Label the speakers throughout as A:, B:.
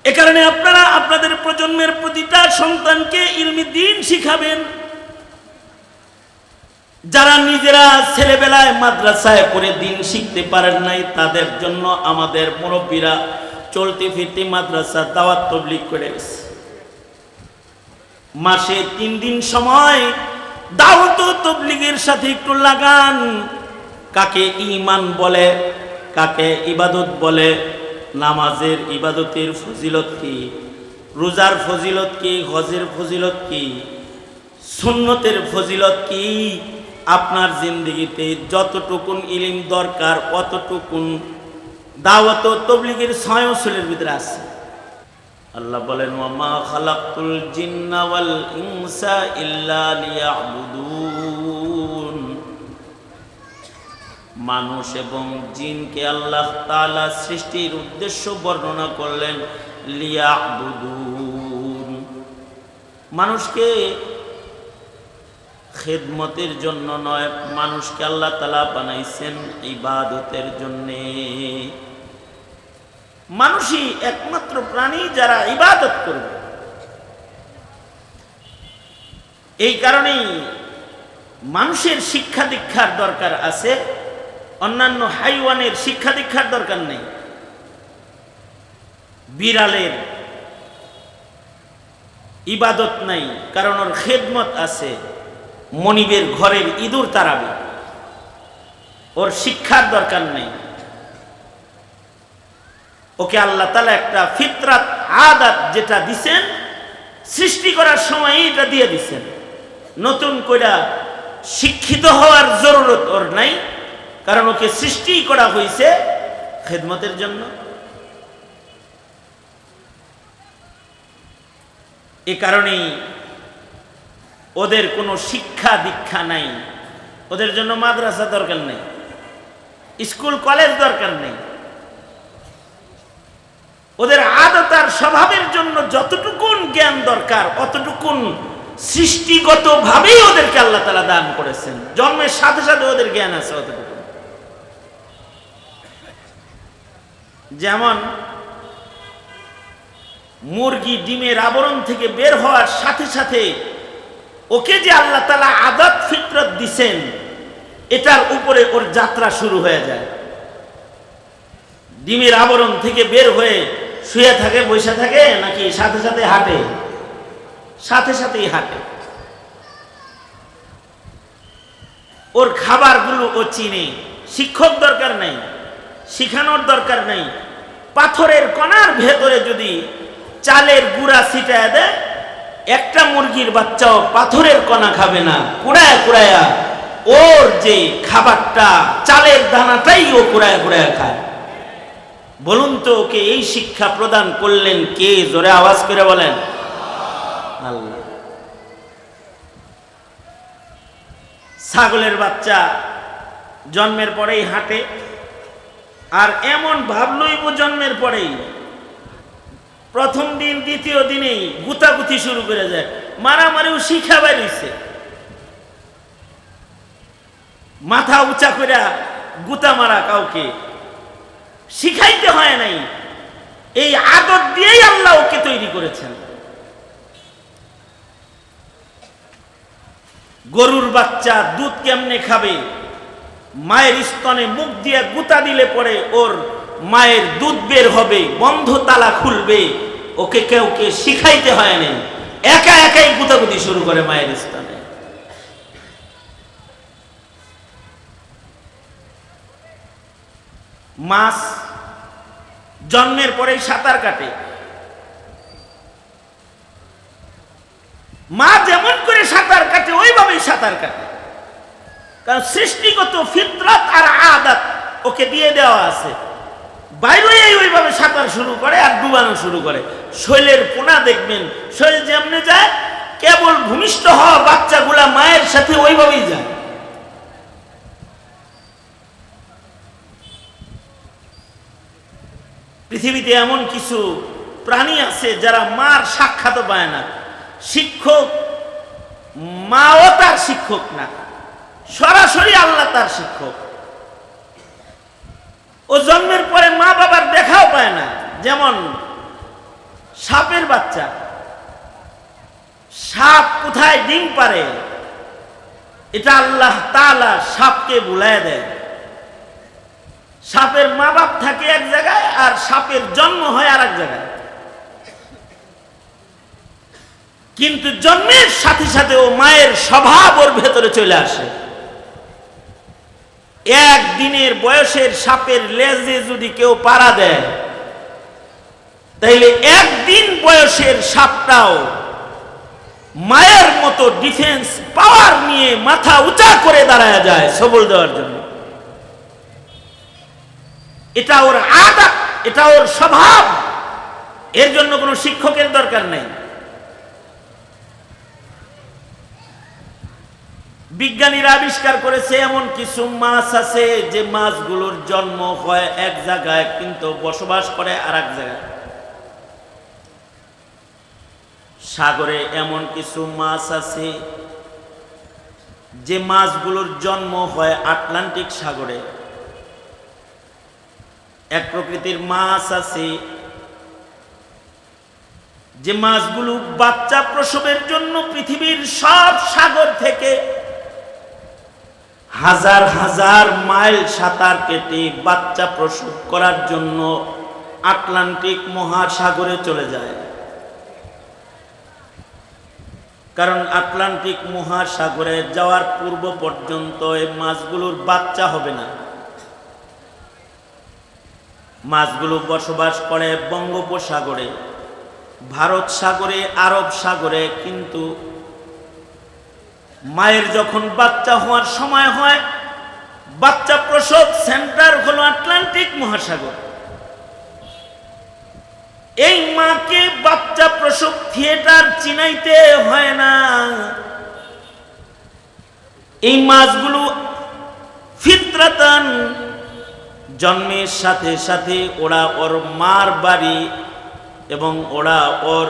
A: এ কারণে আপনারা আপনাদের প্রজন্মের প্রতিটা সন্তানকে ইলমি দ্বীন শিখাবেন। যারা নিজেরা ছেলেবেলায় মাদ্রাসায় পড়ে দ্বীন শিখতে পারেন নাই, তাদের জন্য আমাদের মুরব্বীরা চলতে ফিরতে মাদ্রাসা দাওয়াত তাবলীগ করে গেছে। মাসে 3 দিন সময় দাওয়াত ও তাবলীগের সাথে একটু লাগান। কাকে ঈমান বলে, কাকে ইবাদত বলে, নামাজের ইবাদতের ফজিলত কি, রোজার ফজিলত কি, হজের ফজিলত কি, সুন্নতের ফজিলত কি, আপনার জিন্দেগিতে যতটুকুন ইলম দরকার অতটুকুন দাওয়াত ও তাবলীগের ছায়াতলের ভিতরে আছে। আল্লাহ বলেন, ওয়ামা খালাকতুল জিন্না ওয়াল ইনসা ইল্লা লিয়াবুদুন। মানুষ এবং জিনকে আল্লাহ তাআলা সৃষ্টির উদ্দেশ্য বর্ণনা করলেন লিয়াবুদুন। মানুষকে খেদমতের জন্য নয়, মানুষকে আল্লাহ তাআলা বানাইছেন ইবাদতের জন্যে। মানুষই একমাত্র প্রাণী যারা ইবাদত করবে। এই কারণেই মানুষের শিক্ষা দীক্ষার দরকার আছে, অন্যান্য হাইওয়ানের শিক্ষা দীক্ষার দরকার নেই। বিড়ালের ইবাদত নাই, কারণ ওর খেদমত আছে। মনিবের ঘরের ইঁদুর তাড়াবে, ওর শিক্ষার দরকার নেই। ওকে আল্লাহ তাআলা একটা ফিতরাত আদাত যেটা দিছেন, সৃষ্টি করার সময় এটা দিয়ে দিছেন। নতুন করে শিক্ষিত হওয়ার জরুরত ওর নাই, কারণ ওকে সৃষ্টি করা হয়েছে খেদমতের জন্য। এ কারণেই ওদের কোনো শিক্ষা দীক্ষা নাই, ওদের জন্য মাদ্রাসা দরকার নেই, স্কুল কলেজ দরকার নেই। ওদের আদত আর স্বভাবের জন্য যতটুকুন জ্ঞান দরকার অতটুকুন সৃষ্টিগতভাবেই ওদেরকে আল্লাহ তাআলা দান করেছেন। জন্মের সাথে সাথে ওদের জ্ঞান আছে অতটুকু। যেমন মুরগি ডিমের আবরণ থেকে বের হওয়ার সাথে সাথে ওকে যে আল্লাহ তাআলা আদত ফিতরত দিছেন, এটার উপরে ওর যাত্রা শুরু হয়ে যায়। ডিমের আবরণ থেকে বের হয়ে শুয়ে থাকে, বসে থাকে, নাকি সাথে সাথে হাঁটে? সাথে সাথেই হাঁটে। ওর খাবারগুলো ও চিনে। শিক্ষক দরকার নাই, শিখানোর দরকার নাই। পাথরের কণার ভেতরে যদি চালের গুঁড়া ছিটায় দেয়, একটা মুরগির বাচ্চাও পাথরের কণা খাবে না, কুড়ায়া কুড়ায়া ওর যে খাবারটা চালের দানাটাই ও কুড়ায়া কুড়ায়া খায়। বলুন তো ওকে এই শিক্ষা প্রদান করলেন কে? জোরে আওয়াজ করে বলেন, আল্লাহ। ছাগলের বাচ্চা জন্মের পরেই হাঁটে, আর এমন ভাব লইব জন্মের পরেই প্রথম দিন দ্বিতীয় দিনেই গুতাগুতি শুরু করে যায়। মারামারিও শিখা বেরিয়েছে, মাথা উঁচা করে গুতা মারা কাউকে শিখাইতে হয় নাই। এই আদত দিয়েই আল্লাহ ওকে তৈরি করেছেন। গরুর বাচ্চা দুধ কেমনে খাবে? মায়ের স্তনে মুখ দিয়ে গুতা দিলে পরে ওর মায়ের দুধ বের হবে, বন্ধ তালা খুলবে। ওকে কেউকে শিখাইতে হয় নাই, একা একাই গুতাগুতি শুরু করে মায়ের স্তনে। মাছ জন্মের পরেই সাঁতার কাটে। মা যেমন করে সাঁতার কাটে ওইভাবেই সাঁতার কাটে, কারণ সৃষ্টিগত ফিতরত আর আদত ওকে দিয়ে দেওয়া আছে। বাইরে ওইভাবে সাঁতার শুরু করে আর ডুবানো শুরু করে। শৈলের পোনা দেখবেন, শৈল যেমনে যায়, কেবল ভূমিষ্ঠ হওয়া বাচ্চাগুলা মায়ের সাথে ওইভাবেই যায়। পৃথিবীতে এমন কিছু প্রাণী আছে যারা মার সাক্ষাৎ পায় না। শিক্ষক মাও তার শিক্ষক না, সরাসরি আল্লাহ তার শিক্ষক। ও জন্মের পরে মা বাবার দেখাও পায় না। যেমন সাপের বাচ্চা। সাপ কোথায় ডিম পারে এটা আল্লাহ তাআলা সাপকে ভুলায় দেয়। সাপের মা বাপ থাকে এক জায়গায় আর সাপের জন্ম হয় আর এক জায়গায়, কিন্তু জন্মের সাথে সাথে ও মায়ের স্বভাব ওর ভেতরে চলে আসে। একদিনের বয়সের সাপের লেজে যদি কেউ পাড়া দেয়, তাইলে একদিন বয়সের সাপটাও মায়ের মতো ডিফেন্স পাওয়ার নিয়ে মাথা উঁচা করে দাঁড়ায় যায় সবল দেওয়ার জন্য। এটা ওর আদত, এটা ওর স্বভাব। এর জন্য কোনো শিক্ষকের দরকার নেই। বিজ্ঞানীরা আবিষ্কার করেছে এমন কিছু মাছ আছে যে মাছগুলোর জন্ম হয় এক জায়গায় কিন্তু বসবাস করে আর এক জায়গায়। সাগরে এমন কিছু মাছ আছে যে মাছগুলোর জন্ম হয় আটলান্টিক সাগরে। এক প্রকৃতির মাছ আছে যে মাছগুলো বাচ্চা প্রসবের জন্য পৃথিবীর সব সাগর থেকে হাজার হাজার মাইল সাঁতার কেটে বাচ্চা প্রসব করার জন্য আটলান্টিক মহাসাগরে চলে যায়। কারণ আটলান্টিক মহাসাগরে যাওয়ার পূর্ব পর্যন্ত এই মাছগুলোর বাচ্চা হবে না। মাছগুলো বসবাস করে বঙ্গোপসাগরে, ভারত সাগরে, আরব সাগরে। কিন্তু মায়ের যখন বাচ্চা হওয়ার সময় হয়, বাচ্চা প্রসব সেন্টার হলো আটলান্টিক মহাসাগর। এই মাকে বাচ্চা প্রসব থিয়েটার চিনাইতে হয় না। এই মাছগুলো ফিতরাতান জন্মের সাথে সাথে ওরা ওর মার বাড়ি এবং ওরা ওর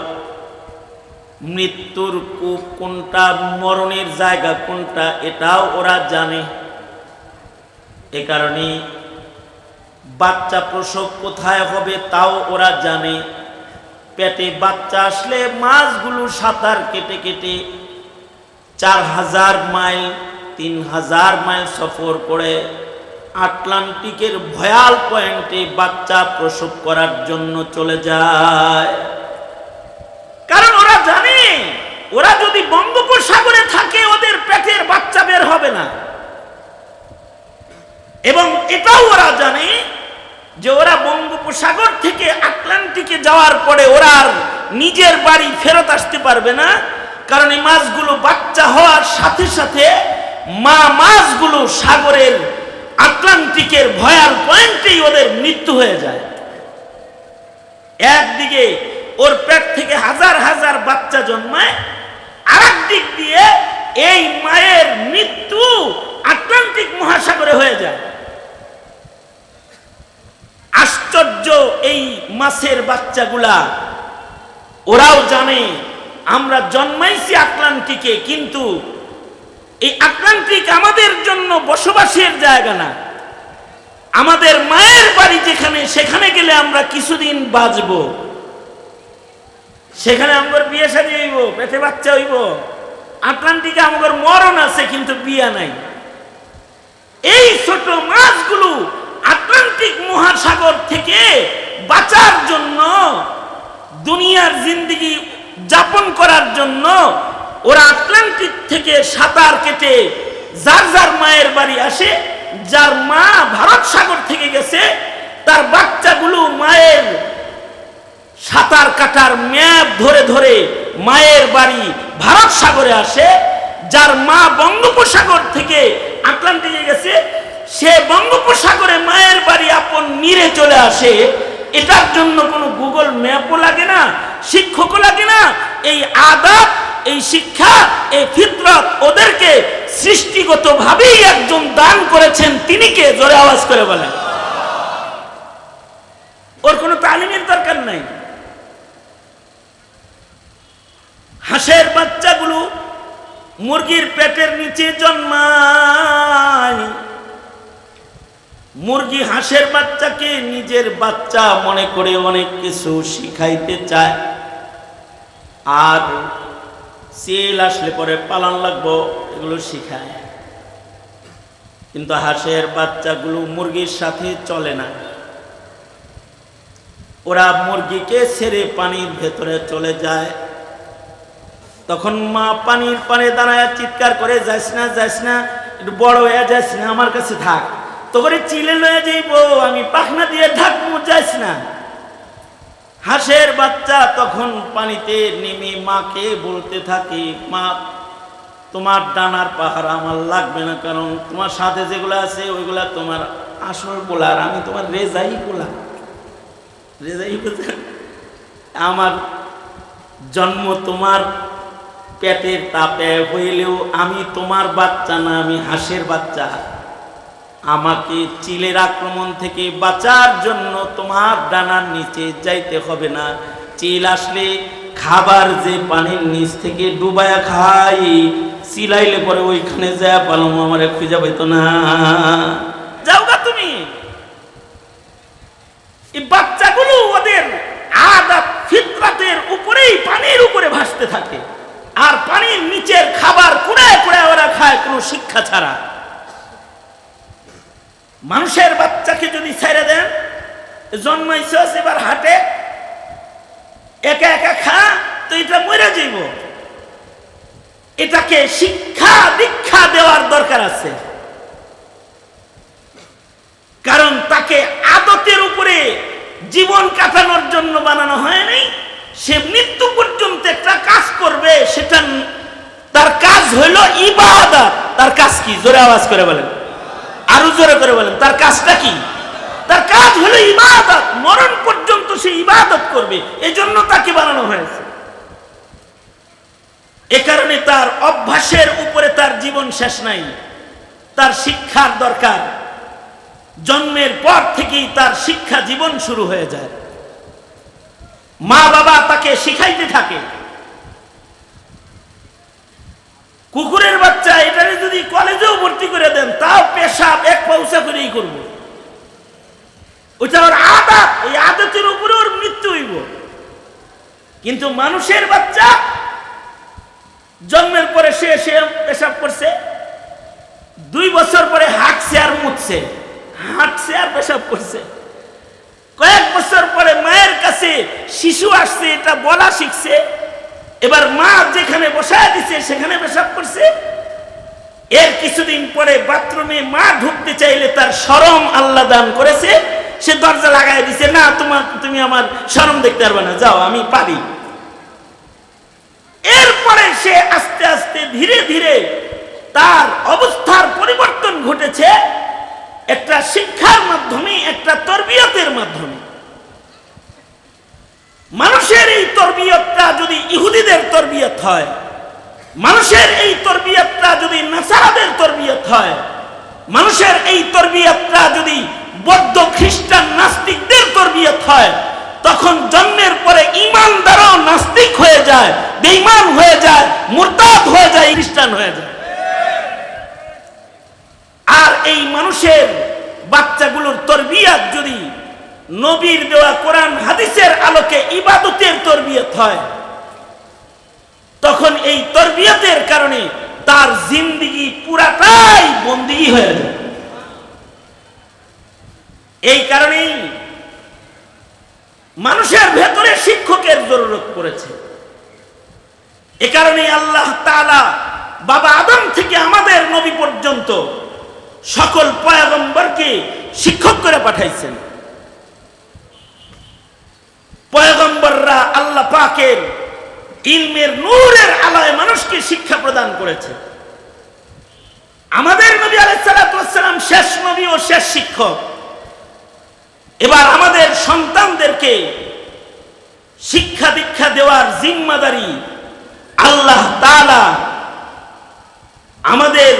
A: মৃত্যুর কূপ কোনটা, মরণের জায়গা কোনটা, এটাও ওরা জানে। এ কারণে বাচ্চা প্রসব কোথায় হবে তাও ওরা জানে। পেটে বাচ্চা আসলে মাছগুলো সাঁতার কেটে কেটে 4000 মাইল 3000 মাইল সফর করে আটলান্টিকের ভয়াল পয়েন্টে বাচ্চা প্রসব করার জন্য চলে যায়। কারণ ওরা জানে ওরা যদি বঙ্গোপসাগরে থাকে ওদের পেটের বাচ্চা বের হবে না। এবং এটাও ওরা জানে যে ওরা বঙ্গোপসাগর থেকে আটলান্টিকে যাওয়ার পরে ওরা আর নিজের বাড়ি ফেরত আসতে পারবে না। কারণ এই মাছগুলো বাচ্চা হওয়ার সাথে সাথে মা মাছগুলো সাগরের আটলান্টিকের ভয়াল পয়েন্টেই ওদের মৃত্যু হয়ে যায়। একদিকে ওর পেট থেকে হাজার হাজার বাচ্চা জন্মায়, আর দিক দিয়ে এই মায়ের মৃত্যু আটলান্টিক মহাসাগরে হয়ে যায়। আশ্চর্য এই মাছের বাচ্চাগুলা, ওরাও জানে আমরা জন্মাইছি আটলান্টিকে, কিন্তু এই আটলান্টিক আমাদের জন্য বসবাসের জায়গা না। আমাদের মায়ের বাড়ি যেখানে, সেখানে গেলে আমরা কিছুদিন বাঁচব, সেখানে আমার বিয়ে শাদী হইব, পেটে বাচ্চা হইব। আটলান্টিকে আমার মরণ আছে কিন্তু বিয়া নাই। এই ছোট মাছগুলো আটলান্টিক মহাসাগর থেকে বাঁচার জন্য, দুনিয়ার জিন্দেগি যাপন করার জন্য ওরা আটলান্টিক থেকে সাঁতার কেটে যার যার মায়ের বাড়ি আসে। যার মা ভারত সাগর থেকে গেছে তার বাচ্চাগুলো মায়ের সাঁতার কাটার ম্যাপ ধরে ধরে মায়ের বাড়ি ভারত সাগরে আসে। যার মা বঙ্গোপসাগর থেকে আটলান্টিকে গেছে সে বঙ্গোপসাগরে মায়ের বাড়ি আপন নিরে চলে আসে। এটার জন্য কোনো গুগল ম্যাপও লাগে না, শিক্ষকও লাগে না। এই আদব, এই শিক্ষা, এই ফিতরত ওদেরকে সৃষ্টিগতভাবেই একজন দান করেছেন। তিনি কে? জোরে আওয়াজ করে বলেন। ওর কোনো তালিমের দরকার নাই। হাঁসের বাচ্চাগুলো মুরগির পেটের নিচে জন্মায়। মুরগি হাঁসের বাচ্চাকে নিজের বাচ্চা মনে করে অনেক কিছু শিখাইতে চায়। আর চিল আসলে পরে পালন লাগবো, এগুলো শিখায়। কিন্তু হাঁসের বাচ্চাগুলো মুরগির সাথে চলে না। ওরা মুরগিকে ছেড়ে পানির ভেতরে চলে যায়। তখন মা পানির পানে দাঁড়ায় চিৎকার করে, যাস না যাস না, একটু বড় হয়ে যাস না, আমার কাছে থাক। তো করে চিলে লয়ে যাইব, আমি পাখনা দিয়ে ঢাকবো, যাস না। হাঁসের বাচ্চা তখন পানিতে নেমে মাকে বলতে থাকে, মা তোমার ডানার পাহাড় আমার লাগবে না, কারণ তোমার সাথে যেগুলো আছে ওইগুলা তোমার আসল বোলার, আমি তোমার রেজাই বোলার। রেজাই বোলার, আমার জন্ম তোমার পেটের তাপে হইলেও আমি তোমার বাচ্চা না, আমি হাঁসের বাচ্চা। আমাকে চিলের আক্রমণ থেকে বাঁচার জন্য তোমার ডানার নিচে যাইতে হবে না। চিল আসলে খাবার যে পানির নিচ থেকে ডুবায়া খাই, চিলাইলে পরে ওইখানে যায় পালাম, আমার খুঁজে পাইতো না। যাও গা তুমি। এই বাচ্চাগুলো ওদের আদত ফিতরাতের উপরেই পানির উপরে ভাসতে থাকে, আর পানির নিচের খাবার কুড়ায় কুড়ায় ওরা খায় কোনো শিক্ষা ছাড়া। মানুষের বাচ্চাকে যদি ছেড়ে দেন, জন্মাইছে এবার হাটে একা একা খা, তো এটা মরে যাইব। এটাকে শিক্ষা দীক্ষা দেওয়ার দরকার আছে, কারণ তাকে আদতের উপরে জীবন কাটানোর জন্য বানানো হয়নি। সে মৃত্যু পর্যন্ত একটা কাজ করবে, সেটা তার কাজ হইল ইবাদত। তার কাজ কি? জোরে আওয়াজ করে বলেন, আরো জোরে করে বলেন, তার কাজটা কি? তার কাজ হলো ইবাদত। মরণ পর্যন্ত সে ইবাদত করবে, এজন্য তাকে বানানো হয়েছে। এ কারণে তার অভ্যাসের উপরে তার জীবন শেষ নাই, তার শিক্ষার দরকার। জন্মের পর থেকেই তার শিক্ষা জীবন শুরু হয়ে যায়। মা বাবা তাকে শিখাইতে থাকে। কুকুরের বাচ্চা এটারে যদি কলেজেও ভর্তি করে দেন, তাও পেশাব এক পৌঁছা করেই করব। ওইটা ওর আদত, এই আদতের উপরে ওর মৃত্যু হইব। কিন্তু মানুষের বাচ্চা জন্মের পরে সে পেশাব করছে, 2 বছর পরে হাঁটছে আর মুছছে, হাঁটছে আর পেশাব করছে। কয়েক বছর পরে মায়ের কাছে শিশু আসছে, এটা বলা শিখছে। এবার মা যেখানে বসায় দিছে সেখানে পেশাব করছে। এর কিছুদিন পরে বাথরুমে মা ঢুকতে চাইলে তার শরম আল্লাহ দান করেছে, সে দরজা লাগাই দিছে, না তুমি আমার শরম দেখতে পারবে না, যাও আমি পারি। এরপরে সে আস্তে আস্তে ধীরে ধীরে তার অবস্থার পরিবর্তন ঘটেছে, একটা শিক্ষার মাধ্যমে, একটা তরবিয়তের মাধ্যমে। মানুষের এই তরবিয়তটা যদি ইহুদিদের তরবিয়ত হয়, মানুষের এই তরবিয়তটা যদি নাসারাদের তরবিয়ত হয়, মানুষের এই তরবিয়তটা যদি বৌদ্ধ খ্রিস্টান নাস্তিকদের তরবিয়ত হয়, তখন জন্মের পরে ঈমানদারও নাস্তিক হয়ে যায়, বেঈমান হয়ে যায়, মুরতাদ হয়ে যায়, খ্রিস্টান হয়ে যায়। আর এই মানুষের বাচ্চাগুলোর তরবিয়ত যদি নবীর দেওয়া কোরআন হাদিসের আলোকে ইবাদতের তরবিয়ত হয়, তখন এই তরবিয়তের কারণে তার জিন্দেগি পুরাটাই বন্দী হয়ে যায়। এই কারণেই মানুষের ভেতরে শিক্ষকের জরুরত পড়েছে। এ কারণেই আল্লাহ তাআলা বাবা আদম থেকে আমাদের নবী পর্যন্ত সকল পয়গম্বরকে শিক্ষক করে পাঠাইছেন। পয়গম্বররা আল্লাহ পাকের ইলমের নূরের আলোয় মানুষকে শিক্ষা প্রদান করেছে। আমাদের নবী আলাইহিস সালাতু ওয়াস সালাম শেষ নবী ও শেষ শিক্ষক। এবার আমাদের সন্তানদেরকে শিক্ষা দীক্ষা দেওয়ার জিম্মাদারি আল্লাহ তাআলা আমাদের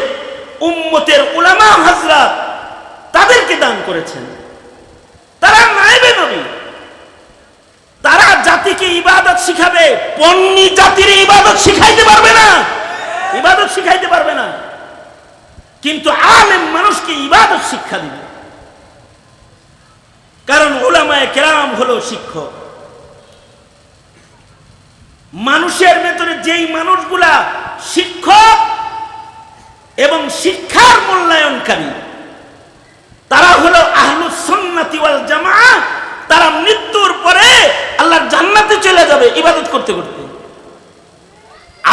A: উম্মতের উলামা হযরত তাদেরকে দান করেছেন। তারা নায়েবে নবী, তারা জাতিকে ইবাদত শিখাবে, পন্নী জাতির ইবাদত শিখাইতে পারবে না, ইবাদত শিখাইতে পারবে না, কিন্তু আলেম মানুষকে ইবাদত শিক্ষা দিবে। কারণ উলামায়ে কেরাম হলো শিক্ষক। মানুষের ভেতরে যেই মানুষগুলা শিক্ষক এবং শিক্ষার মূল্যায়নকারী, তারা হলো আহলুস সুন্নাতি ওয়াল জামাআহ। তারা মৃত্যুর পরে আল্লাহর জান্নাতে চলে যাবে ইবাদত করতে করতে।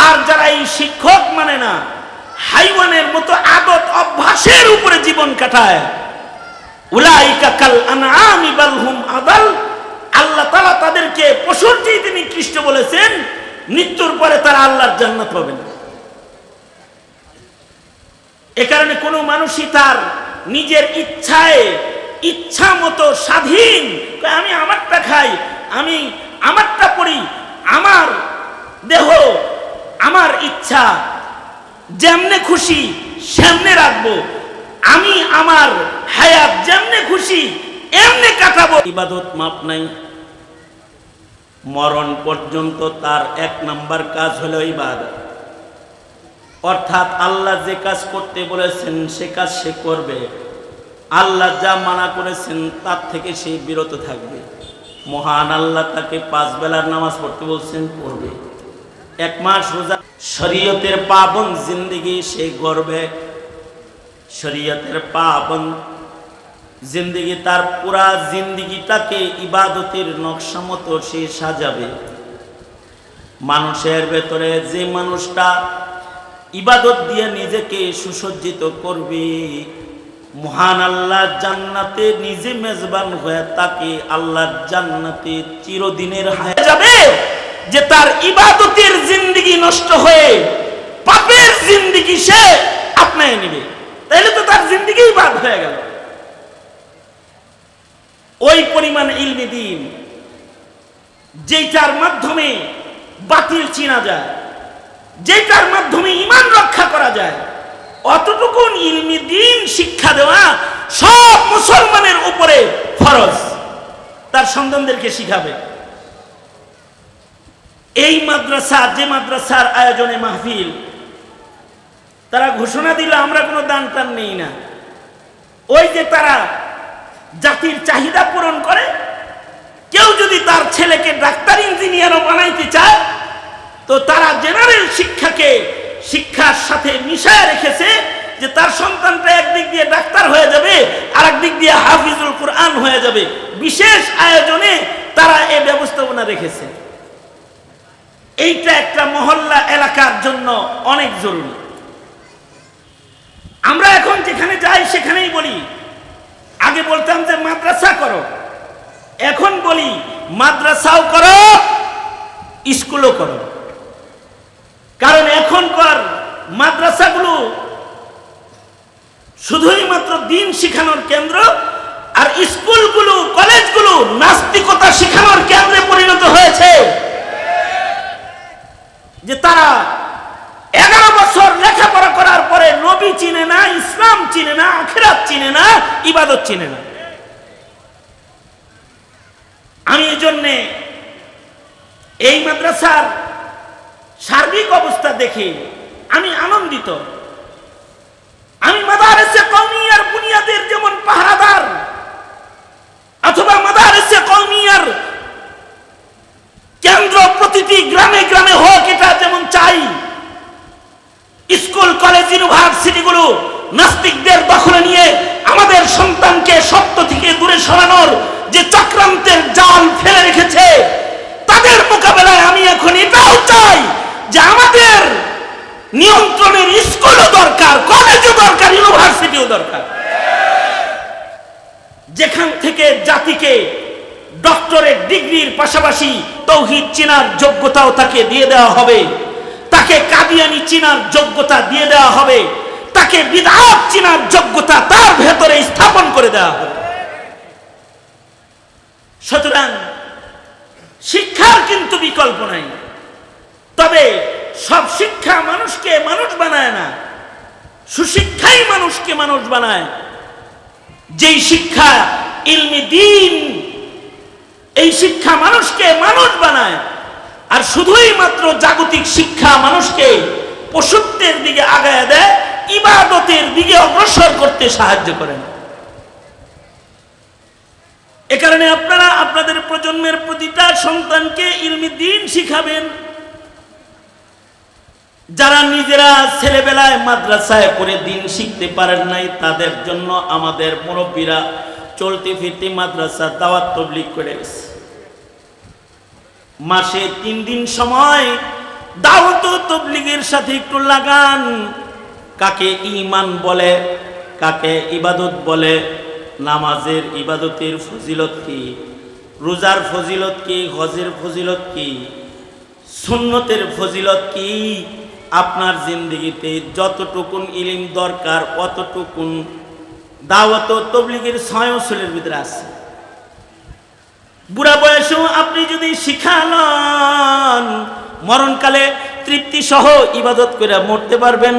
A: আর যারা এই শিক্ষক মানে না, হাইওয়ানের মতো আদত অভ্যাসের উপরে জীবন কাটায়, উলাইকা কাল আনআমি বাল হুম আদাল, আল্লাহ তাআলা তাদেরকে পশুর চেয়ে নিকৃষ্ট বলেছেন। মৃত্যুর পরে তারা আল্লাহর জান্নাত পাবে না। এ কারণে কোনো মানুষই তার নিজের ইচ্ছায় ইচ্ছা মতো স্বাধীন, আমি আমারটা খাই, আমি আমারটা পড়ি, আমার দেহ আমার ইচ্ছা, যেমনে খুশি সেমনে রাখবো, আমি আমার হায়াত যেমনে খুশি এমনে কাটাবো। ইবাদত মাপ নাই। মরণ পর্যন্ত তার 1 নাম্বার কাজ হলো ইবাদত। অর্থাৎ আল্লাহ যে কাজ করতে বলেছেন সে কাজ সে করবে, আল্লাহ যা মানা করেছেন তার থেকে সে বিরত থাকবে। মহান আল্লাহ তাকে 5 বেলার নামাজ পড়তে বলছেন, পড়বে। 1 মাস রোজা, শরীয়তের পাবন জিন্দেগি সে গড়বে। শরীয়তের পাবন জিন্দেগি, তার পুরা জিন্দেগিটাকে ইবাদতের নকশা মতো সে সাজাবে। মানুষের ভেতরে যে মানুষটা ইবাদত দিয়ে নিজেকে সুসজ্জিত করবে, মহান আল্লাহ জান্নাতে নিজে মেজবান হয়ে তাকে আল্লাহর জান্নাতে চিরদিনের হয়ে যাবে। যে তার ইবাদতের জিন্দেগি নষ্ট হয়ে পাপের জিন্দেগি সে আপনায় নেবে, তাইলে তো তার জিন্দেগি বাদ হয়ে গেল। ওই পরিমাণ ইলমে দ্বীন যেটার মাধ্যমে বাতিল চিনা যায়, যেটার মাধ্যমে ঈমান রক্ষা করা যায়, অতটুকুন ইলমে দ্বীন শিক্ষা দেওয়া সব মুসলমানের উপরে ফরজ। তার সন্তানদেরকে শিখাবে। এই মাদ্রাসা, যে মাদ্রাসার আয়োজনে মাহফিল, তারা ঘোষণা দিল আমরা কোনো দান টান নেই না। ওই যে তারা জাতির চাহিদা পূরণ করে, কেউ যদি তার ছেলেকে ডাক্তার ইঞ্জিনিয়ারও বানাইতে চায়, তো তারা জেনারেল শিক্ষাকে শিক্ষার সাথে মিশায় রেখেছে, যে তার সন্তানটা একদিক দিয়ে ডাক্তার হয়ে যাবে, আর একদিক দিয়ে হাফিজুল কুরআন হয়ে যাবে। বিশেষ আয়োজনে তারা এই ব্যবস্থাপনা রেখেছে। এইটা একটা মহল্লা এলাকার জন্য অনেক জরুরি। আমরা এখন যেখানে যাই সেখানেই বলি, আগে বলতাম যে মাদ্রাসা করো, এখন বলি মাদ্রাসাও করো স্কুলও করো। কারণ এখনকার মাদ্রাসাগুলো শুধুই মাত্র দিন শিখানোর কেন্দ্র, আর স্কুলগুলো কলেজগুলো নাস্তিকতা শিখানোর কেন্দ্রে পরিণত হয়েছে। যে তারা 11 বছর লেখাপড়া করার পরে নবী চিনে না, ইসলাম চিনে না, আখিরাত চিনে না, ইবাদত চিনে না। আমি এই জন্যে এই মাদ্রাসার সার্বিক অবস্থা দেখে আমি আনন্দিত। আমি মাদারিসে কওমিয়ার বুনিয়াদের যেমন পাহারাদার, অথবা মাদারিসে কওমিয়ার কেন্দ্র প্রতিটি গ্রামে গ্রামে হোক, এটা যেমন চাই। স্কুল কলেজ ইউনিভার্সিটিগুলো নাস্তিকদের দখলে নিয়ে আমাদের সন্তানকে সত্য থেকে দূরে সরানোর যে চক্রান্তের জাল ফেলে রেখেছে, তাদের মোকাবেলায় আমি এখন এটাও চাই যে আমাদের নিয়ন্ত্রণের স্কুলও দরকার, কলেজও দরকার, ইউনিভার্সিটিও দরকার। যেখান থেকে জাতিকে ডক্টরেট ডিগ্রির পাশাপাশি তাওহীদ চিনার যোগ্যতাও তাকে দিয়ে দেওয়া হবে, তাকে কাদিয়ানি চিনার যোগ্যতা দিয়ে দেওয়া হবে, তাকে বিদআত চিনার যোগ্যতা তার ভেতরে স্থাপন করে দেওয়া হবে। সুতরাং শিক্ষার কিন্তু বিকল্প নাই। তবে সব শিক্ষা মানুষকে মানুষ বানায় না, সুশিক্ষাই মানুষকে মানুষ বানায়। যেই শিক্ষা ইলমি দ্বীন, এই শিক্ষা মানুষকে মানুষ বানায়। আর শুধুই মাত্র জাগতিক শিক্ষা মানুষকে পশুত্বের দিকে আগায় দেয়, ইবাদতের দিকে অগ্রসর করতে সাহায্য করে না। এ কারণে আপনারা আপনাদের প্রজন্মের প্রতিটা সন্তানকে ইলমি দ্বীন শিখাবেন, যারা নিজেরা ছেলেবেলায় মাদ্রাসায় পড়ে দিন শিখতে পারেন নাই, তাদের জন্য আমাদের মুরব্বীরা চলতে ফিরতে মাদ্রাসা দাওয়াত তাবলীগ করে গেছে। মাসে 3 দিন সময় দাওয়াত তাবলীগের সাথে একটু লাগান। কাকে ঈমান বলে, কাকে ইবাদত বলে, নামাজের ইবাদতের ফজিলত কি, রোজার ফজিলত কি, হজের ফজিলত কি, সুন্নতের ফজিলত কি, আপনার জিন্দেগিতে যতটুকুন ইলম দরকার অতটুকুন দাওয়াত তাবলীগের ছায়াতলের ভিতরে আছে। বুড়া বয়সেও আপনি যদি শিখালন, মরণকালে তৃপ্তি সহ ইবাদত করে মরতে পারবেন।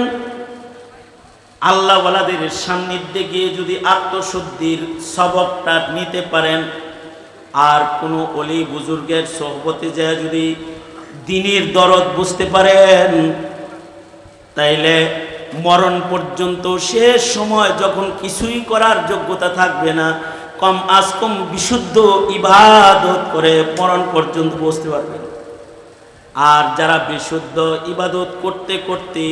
A: আল্লাহ ওয়ালাদের সান্নিধ্যে গিয়ে যদি আত্মশুদ্ধির সবকটা নিতে পারেন, আর কোনো অলি বুজুর্গের সোহবতে যায় যদি দ্বীনের দরদ বুঝতে পারেন, তাইলে মরণ পর্যন্ত শেষ সময় যখন কিছুই করার যোগ্যতা থাকবে না, কম আজ কম বিশুদ্ধ ইবাদত করে মরণ পর্যন্ত বসতে পারবেন। আর যারা বিশুদ্ধ ইবাদত করতে করতে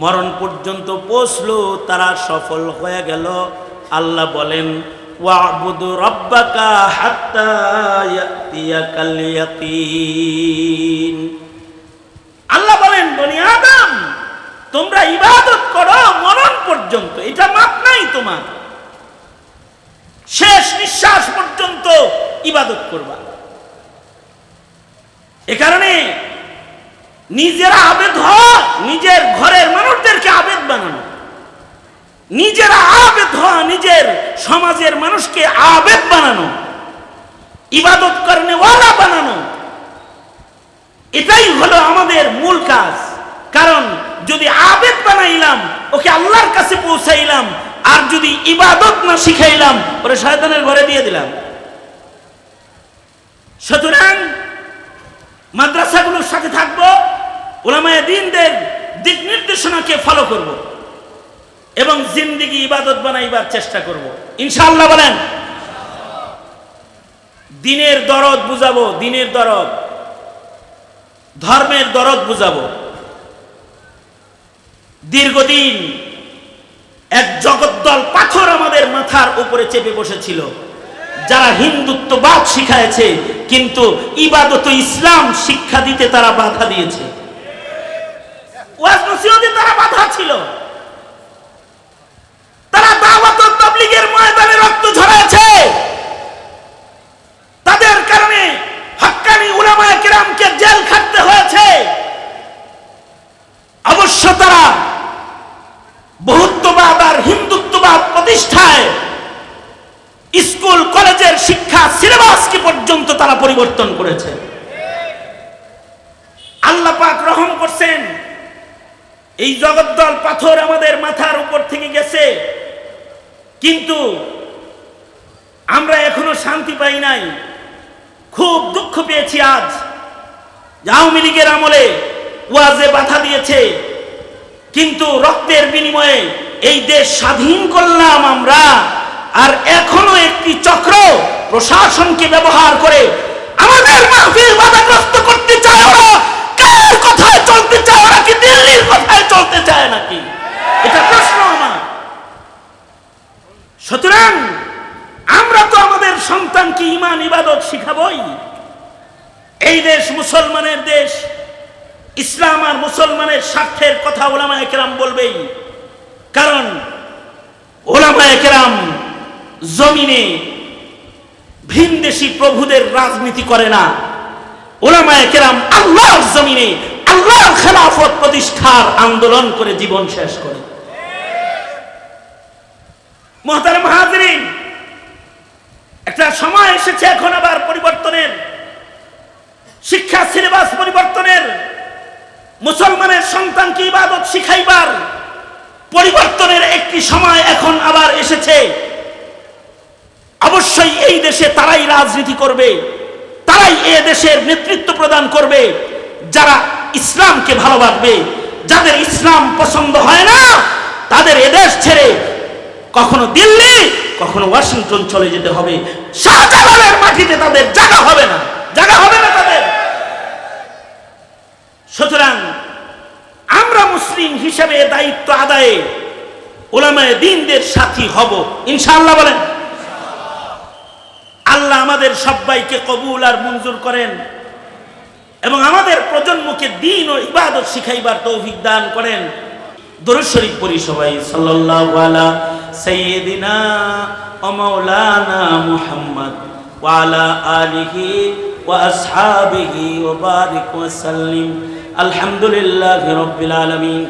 A: মরণ পর্যন্ত পৌঁছলো, তারা সফল হয়ে গেল। আল্লাহ বলেন, ওয়াবুদু রাব্বাকা হাত্তা ইয়াতিয়াকাল ইয়াকিন। আল্লাহ বলেন, বনি আদম তোমরা ইবাদত করো মরণ পর্যন্ত, এটা মাপ নাই তোমার, শেষ নিঃশ্বাস পর্যন্ত ইবাদত করবা। এ কারণে নিজেরা আবেদ হওয়া, নিজের ঘরের মানুষদেরকে আবেদ বানানো, নিজেরা আবেদ হওয়া, নিজের সমাজের মানুষকে আবেদ বানানো, ইবাদত করনে ওয়ালা বানানো, এটাই হলো আমাদের মূল কাজ। কারণ যদি আবেদ বানাইলাম, ওকে আল্লাহর কাছে পৌঁছাইলাম, আর যদি ইবাদত না শিখাইলাম, ওরে শয়তানের ঘরে দিয়ে দিলাম। সুতরাং মাদ্রাসাগুলোর সাথে থাকবো, উলামায়ে দ্বীনদের দিক নির্দেশনাকে ফলো করব এবং জিন্দেগি ইবাদত বানাইবার চেষ্টা করব ইনশাআল্লাহ। বলেন, দ্বীনের দরদ বুঝাবো, দ্বীনের দরদ, ধর্মের দরদ বুঝাবো। দীর্ঘদিন এক জগদ্দল পাথর আমাদের মাথার উপরে চেপে বসেছিল, যারা হিন্দুত্ববাদ শিখায়েছে, কিন্তু ইবাদত ইসলাম শিক্ষা দিতে তারা বাধা দিয়েছে, ওয়াজ নসিহতে তারা বাধা ছিল। তারা দাওয়াত তাবলীগের ময়দানে রক্ত ঝরাচ্ছে। তাদের কারণে হক্কানি উলামায়ে কেরামকে জেল খাটতে হয়েছে। অবশ্য তারা বহুত্ববাদ আর হিন্দুত্ববাদ প্রতিষ্ঠায় স্কুল কলেজের শিক্ষা সিলেবাসকে পর্যন্ত তারা পরিবর্তন করেছে। আল্লাহ পাক রহম করছেন, এই জগদ্দল পাথর আমাদের মাথার উপর থেকে গেছে, কিন্তু আমরা এখনো শান্তি পাই নাই। খুব দুঃখ পেয়েছি আজ, আওয়ামী লীগের আমলে ওয়াজে বাধা দিয়েছে, কিন্তু রক্তের বিনিময়ে এই দেশ স্বাধীন করলাম আমরা। আর এখনো একটি চক্র প্রশাসনকে ব্যবহার করে আমাদের মাহফিল বাধাগ্রস্ত করতে চায়। ওরা কার কথায় চলতে চায়? ওরা কি দিল্লির কথায় চলতে চায় নাকি? এটা প্রশ্ন আমার। সুতরাং আমরা তো আমাদের সন্তানকে ঈমান ইবাদত শিখাবই। এই দেশ মুসলমানের দেশ, ইসলাম আর মুসলমানের স্বার্থের কথা উলামায়ে কেরাম বলবেই। কারণ উলামায়ে কেরাম জমিনে ভিনদেশী প্রভুদের রাজনীতি করে না। উলামায়ে কেরাম আল্লাহর জমিনে আল্লাহর খেলাফত প্রতিষ্ঠার আন্দোলন করে জীবন শেষ করে। মুহতারাম হাজিরিন, একটা সময় এসেছে এখন আবার পরিবর্তনের, শিক্ষা সিলেবাস পরিবর্তনের, মুসলমানের সন্তানকে ইবাদত শিখাইবার পরিবর্তনের একটি সময় এখন আবার এসেছে। অবশ্যই এই দেশে তারাই রাজনীতি করবে, তারাই এ দেশের নেতৃত্ব প্রদান করবে যারা ইসলামকে ভালোবাসবে। যাদের ইসলাম পছন্দ হয় না, তাদের এদেশ ছেড়ে কখনো দিল্লি, কখনো ওয়াশিংটন চলে যেতে হবে। শাহজালালের মাটিতে তাদের জায়গা হবে না, জায়গা হবে না তাদের। সুতরাং হিসেবে দায়িত্ব আদায়ে উলামায়ে দ্বীনদের সাথী হব ইনশাআল্লাহ বলেন। আল্লাহ আমাদের সবাইকে কবুল আর মঞ্জুর করেন এবং আমাদের প্রজন্মকে দ্বীন ও ইবাদত শিখাইবার তৌফিক দান করেন। দরুদ শরীফ পড়ি সবাই, সাল্লাল্লাহু আলা সাইয়্যিদিনা ওয়া মাওলানা মুহাম্মদ ওয়া আলা আলিহি ওয়া আসহাবিহি ওয়া বারিক ওয়া সাল্লিম। আলহামদুলিল্লাহি রাব্বিল আলামিন।